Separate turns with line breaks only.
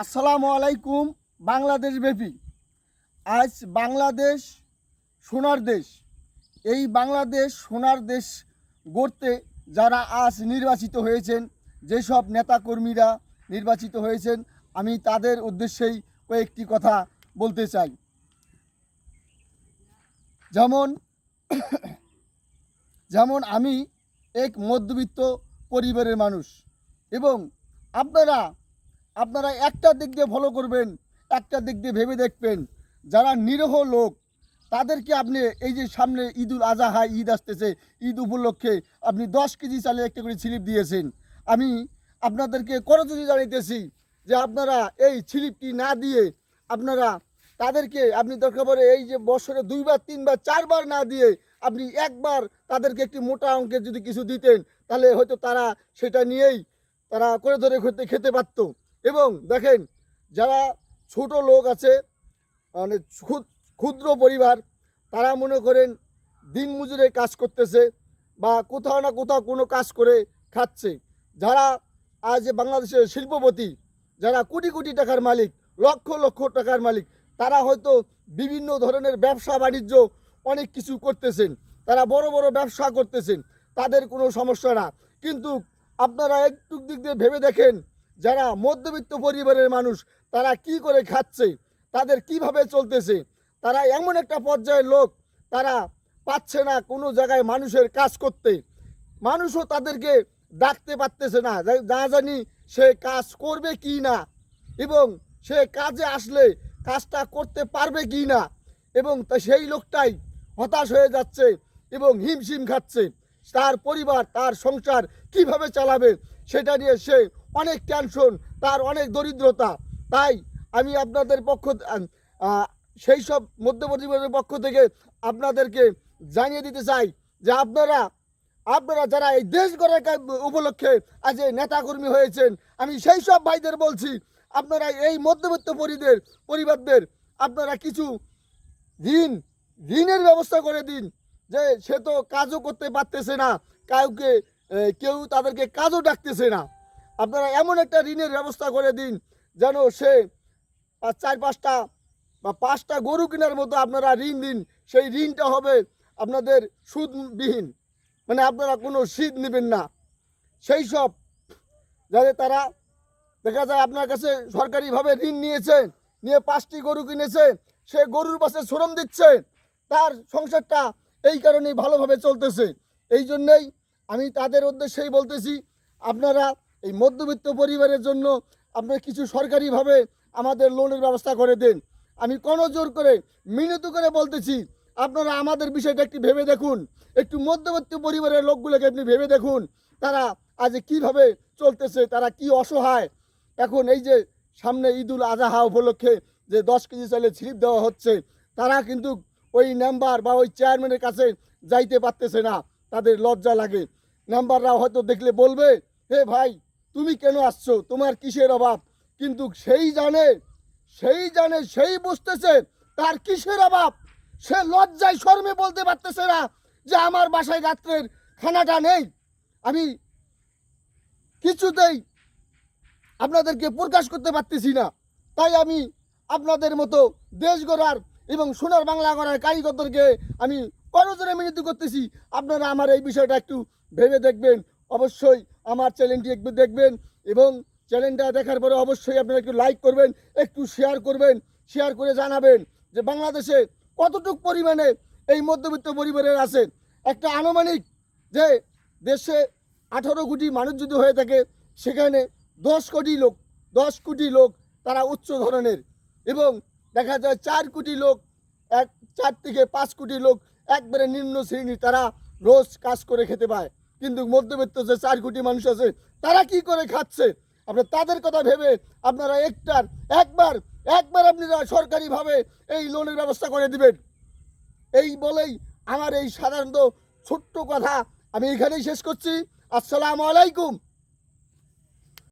আসসালামু আলাইকুম। বাংলাদেশ ব্যাপী আজ বাংলাদেশ সোনার দেশ। এই বাংলাদেশ সোনার দেশ গড়তে যারা আজ নির্বাচিত হয়েছেন, যেসব নেতাকর্মীরা নির্বাচিত হয়েছেন, আমি তাদের উদ্দেশ্যেই কয়েকটি কথা বলতে চাই। যেমন যেমন আমি এক মধ্যবিত্ত পরিবারের মানুষ, এবং আপনারা একটা দিক দিয়ে ফলো করবেন, একটা দিক দিয়ে ভেবে দেখবেন। যারা নিরীহ লোক তাদেরকে আপনি এই যে সামনে ঈদুল আজহা, ঈদ আসতেছে, ঈদ উপলক্ষে আপনি 10 কেজি চালে একটা করে স্লিপ দিয়েছেন। আমি আপনাদেরকে করজোড়ে জানাইতেছি যে আপনারা এই স্লিপটি না দিয়ে আপনারা তাদেরকে আপনি দরকার পড়ে এই যে বছরে 2বার 3বার 4বার না দিয়ে আপনি একবার তাদেরকে একটি মোটা অঙ্কের যদি কিছু দিতেন, তাহলে হয়তো তারা সেটা নিয়েই তারা করে ধরে খেতে পারত। এবং দেখেন, যারা ছোট লোক আছে, মানে ক্ষুদ্র পরিবার, তারা মনে করেন দিন মজুরে কাজ করতেছে বা কোথাও না কোথাও কোনো কাজ করে খাচ্ছে। যারা আজ বাংলাদেশের শিল্পপতি, যারা কোটি কোটি টাকার মালিক, লক্ষ লক্ষ টাকার মালিক, তারা হয়তো বিভিন্ন ধরনের ব্যবসা বাণিজ্য অনেক কিছু করতেছেন, তারা বড় বড় ব্যবসা করতেছেন, তাদের কোনো সমস্যা না। কিন্তু আপনারা একটু দিক দিয়ে ভেবে দেখেন, যারা মধ্যবিত্ত পরিবারের মানুষ, তারা কি করে খাচ্ছে, তাদের কিভাবে চলতেছে। তারা এমন একটা পর্যায়ের লোক, তারা পাচ্ছে না কোনো জায়গায় মানুষের কাজ করতে। মানুষও তাদেরকে ডাকতে পারতেছে না, না জানি সে কাজ করবে কি না, এবং সে কাজে আসলে কাজটা করতে পারবে কি না। এবং সেই লোকটাই হতাশ হয়ে যাচ্ছে এবং হিমশিম খাচ্ছে। তার পরিবার, তার সংসার কিভাবে চালাবে সেটা নিয়ে সে অনেক টেনশন, তার অনেক দরিদ্রতা। তাই আমি আপনাদের সেই সব মধ্যপরিবারের পক্ষ থেকে আপনাদেরকে জানিয়ে দিতে চাই যে আপনারা যারা এই দেশ গড়ার উপলক্ষে আজ নেতাকর্মী হয়েছেন, আমি সেই সব ভাইদের বলছি, আপনারা এই মধ্যবিত্ত পরিবারদের আপনারা কিছু ঋণের ব্যবস্থা করে দিন। যে সে তো কাজও করতে পারতেছে না, কেউ তাদেরকে কাজও ডাকতেছে না। আপনারা এমন একটা ঋণের ব্যবস্থা করে দিন যেন সে 4-5টা বা 5টা গরু কেনার মতো আপনারা ঋণ দিন। সেই ঋণটা হবে আপনাদের সুদবিহীন, মানে আপনারা কোনো সুদ নেবেন না। সেই সব যাতে তারা দেখা যায় আপনার কাছে সরকারিভাবে ঋণ নিয়েছে, নিয়ে 5টি গরু কিনেছে, সে গরুর পাশে শ্রম দিচ্ছে, তার সংসারটা এই কারণেই ভালোভাবে চলতেছে। এই জন্যেই আমি তাদের উদ্দেশ্যেই বলতেছি, আপনারা এই মধ্যবিত্ত পরিবারের জন্য আপনারা কিছু সরকারিভাবে আমাদের লোনের ব্যবস্থা করে দেন। আমি কোনো জোর করে মিনত করে বলতেছি, আপনারা আমাদের বিষয়টা একটু ভেবে দেখুন, একটু মধ্যবিত্ত পরিবারের লোকগুলোকে আপনি ভেবে দেখুন, তারা আজ কিভাবে চলতেছে, তারা কি অসহায়। এখন এই যে সামনে ঈদুল আজহা উপলক্ষে যে 10 কেজি চালে স্লিপ দেওয়া হচ্ছে, তারা কিন্তু ওই মেম্বার বা ওই চেয়ারম্যানের কাছে যাইতে পারতেছে না, তাদের লজ্জা লাগে। মেম্বাররা হয়তো দেখলে বলবে, হে ভাই তুমি কেন আসছো, তোমার কিসের অভাব। কিন্তু সেই বুঝতেছে তার কিসের অভাব। সে লজ্জায় শর্মে বলতে পারতেছে না যে আমার বাসায় রাত্রের খানাটা নেই। আমি কিছুতেই আপনাদেরকে প্রকাশ করতে পারতেছি না। তাই আমি আপনাদের মতো দেশ গড়ার এবং সোনার বাংলা গড়ার কারিগরদেরকে আমি করজোড়ে মিনতি করতেছি, আপনারা আমার এই বিষয়টা একটু ভেবে দেখবেন। অবশ্যই আমার চ্যানেলটি একটু দেখবেন, এবং চ্যানেলটা দেখার পরে অবশ্যই আপনারা একটু লাইক করবেন, একটু শেয়ার করবেন, শেয়ার করে জানাবেন যে বাংলাদেশে কতটুক পরিমাণে এই মধ্যবিত্ত পরিবারের আছে। একটা আনুমানিক যে দেশে 18 কোটি মানুষ যদি হয়ে থাকে, সেখানে 10 কোটি লোক তারা উচ্চ ধরনের, এবং দেখা যায় 4 কোটি লোক, 4 থেকে 5 কোটি লোক একবারে নিম্ন শ্রেণীর, তারা রোজ কাজ করে খেতে পায়। কিন্তু মধ্যবিত্ত যে 4 কোটি মানুষ আছে, তারা কি করে খাচ্ছে, আপনার তাদের কথা ভেবে আপনারা একবার আপনারা সরকারিভাবে এই লোনের ব্যবস্থা করে দিবেন। এই বলেই আমার এই সাধারণত ছোট্ট কথা আমি এখানেই শেষ করছি। আসসালামু আলাইকুম।